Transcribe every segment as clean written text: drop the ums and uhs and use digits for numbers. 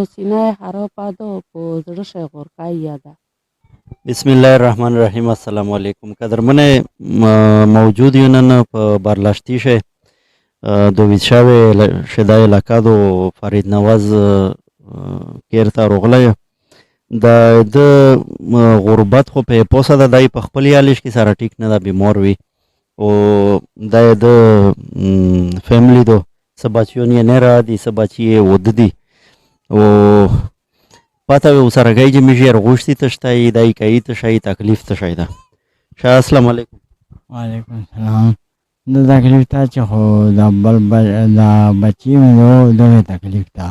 سینه یې خرابه ده او په زړه شی غورکۍ یاده. بسم الله الرحمن الرحیم. السلام علیکم. قدرمنه موجود یو نن په بارلاشتی شه دوید شوی شدای لکادو فرید نواز کیرته روغله د غربت خو په پوسه ده دای په خپل یالش کې سره ټیک نه ده بیمار وي او د فیملی دو سباچیون نه را دي سباچی ود دي او پته و سره گای چې میشر غوشتي تشتای دای کوي تشای تکلیف تشای ده. شاه السلام علیکم. وعلیکم السلام. د تکلیف ته چې خو د بچی مې دغه تکلیف ته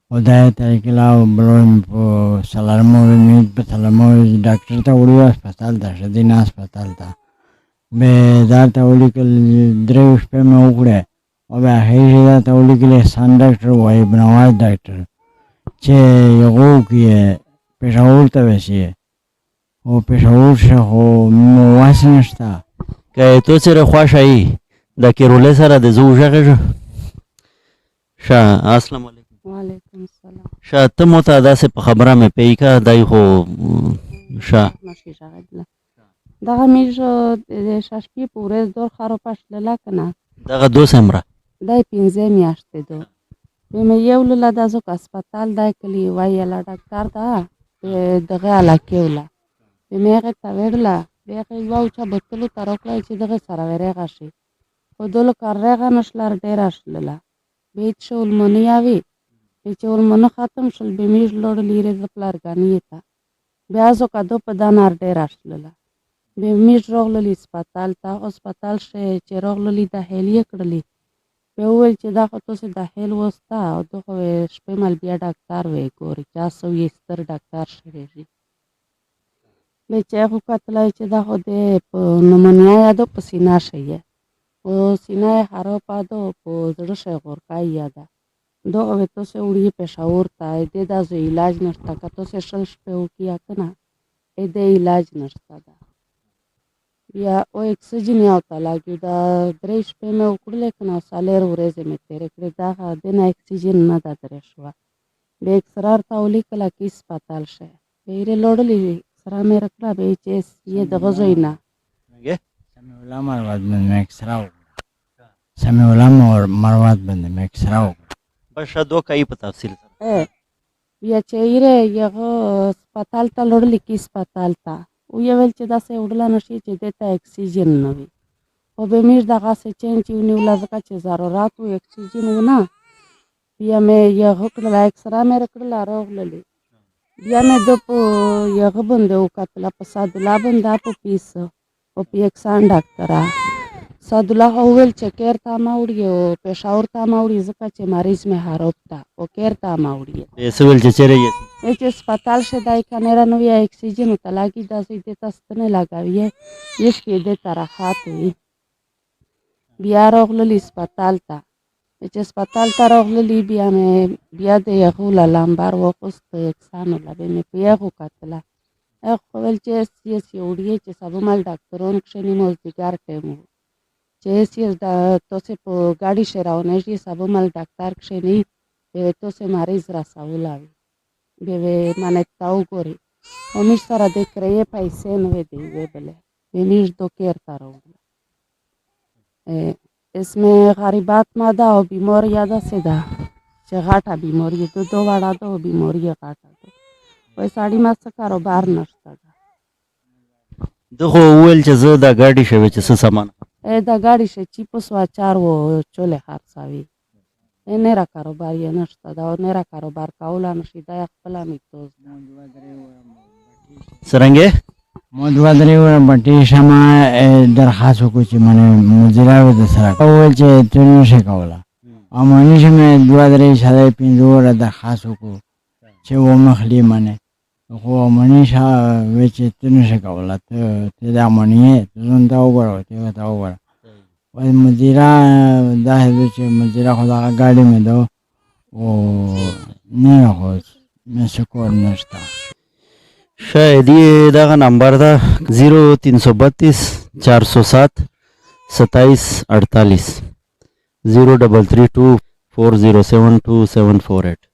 خدای ته کله بلوم په سلامو مې په سلامو ډاکټر ته وړو هسپتال ته شدین هسپتال ته به دا ته ولیکل درې شپې مې وکړه او به هغه ته ولیکل احسان ډاکټر وای بنواز ډاکټر چې یو کې پېښور ته وشي او پېښور شهو مو واسنشتا که تو سره خواشای د کیرولې سره د زوجه شاه السلام علیکم. وعلیکم السلام. شاه ته مو ته داسې په خبره مې پی کا دای خو شاه نشي راغله دغه میژ د شاشپی په ورځ دور خرابه شله کنه دغه دو سمره دای 15 میاشتې دو به مې یو له دازو هسپتال دای کلی وایلا ډاکټر دا دغه علاقه ولا به مې هغه ته وړلا به هغه یو چا بوتلو تر وکړای چې دغه سره ورغه شي خو دلو کارغه نشلار ډیر اشلله به چول منیاوي به چول منو ختم شل به میژ لوړ لیره د پلارګانی ته بیا زو کدو په دانار ډیر اشلله به میژ روغللی هسپتال ته هسپتال شه چې روغللی د هلیه کړلی به وویل چې دا خو تاسو د هیل وستا او دغه شپې مل بیا ډاکټر وی ګوري چا سو یې ستر ډاکټر شوی به چې خو کتلای چې دا خو د نمونیا یادو په سینا شي او سینا یې خرابه ده او په زړه شی غورکۍ یاده دغه تاسو وړي پېښور ته د داسې علاج نشته که تاسو شل شپې وکیا کنه د علاج نشته ده یا او اکسیجن یو ته لاګي دا درې شپې مې وکړلې کنه سالر ورځې مې تیرې کړې دا د نه اکسیجن نه ده درې شوه به اکسرار ته ولیکله کې هسپتال شه بیرې لوړلې سره مې رکړه به چې یې دغه ځای نه سمي الله مروت باندې اکسرا سمي الله مروت باندې اکسرا بس دو کوي په تفصیل سره بیا چې یې یغه هسپتال ته لوړلې کې هسپتال ته او یې ویل چې داسې وړله نشي چې دې ته اکسیجن نه وي خو به مې دغسې چین چې ونیوله ځکه چې ضرورت و اکسیجن ونه بیا مې یغه کړله اکسرا مې راکړله راغللې بیا مې د په یغه باندې وکتله په سعدالله باندې په پیس او په یکسان ډاکټره سعدالله وویل چې کیر ته ما وړي او پېښور ته ما وړي ځکه چې مریض مې خراب ته او کیر ته ما وړي پیسې ول چې چیرې یې چې هسپتال شه دای کنه نو یا اکسیجن ته لاګي داسې د تستنه لګاوي یش کې د طرحات وي بیا راغللی هسپتال ته چې هسپتال ته راغللی بیا مې بیا د یغو لامبر وخست یکسان لبه مې په یغو کتله خو ول چې سیاسي وړي چې سبا مال ډاکټرون کښنی مزدګار ټیم چې سیاس د توسه په ګاډي شراونه شي سبا مال ډاکټر کښنی توسه مریض را سوالوي به منه تاو ګوري همیش سره د کرایې پیسې نه وي دی بله همیش دو کیر تارو اسمه غریبات ماده او بیمار یاده سده چې غاټه بیماری دو وړه ده او بیماری غاټه ده وای ساړی ما څه کاروبار نشته ده دغه ویل چې زه د ګاډي شوی چې څه سامان د ګاډي شه چې په سوا چار و چولې خرڅاوي نه را کاروبار یې نشته دا نه را کاروبار کول نشي دا خپل میتوز سرنګه مو دوه درې ور بټي شمه درخواست وکړو چې منه مدیره و د سره اول چې تنه شي کوله امانی چې مې دوه درې شاله پینځور درخواست وکړو چې و مخلي منه خو امانی شا و چې تنه شي کوله ته د امانی زون دا وګورو ته تا وګورو وای مدیره دا هغه چې مدیره خدا غاډي مې دو او نه هو مې شکر نشته شاید دغه نمبر ده 0332 407 2748 0332 407 2748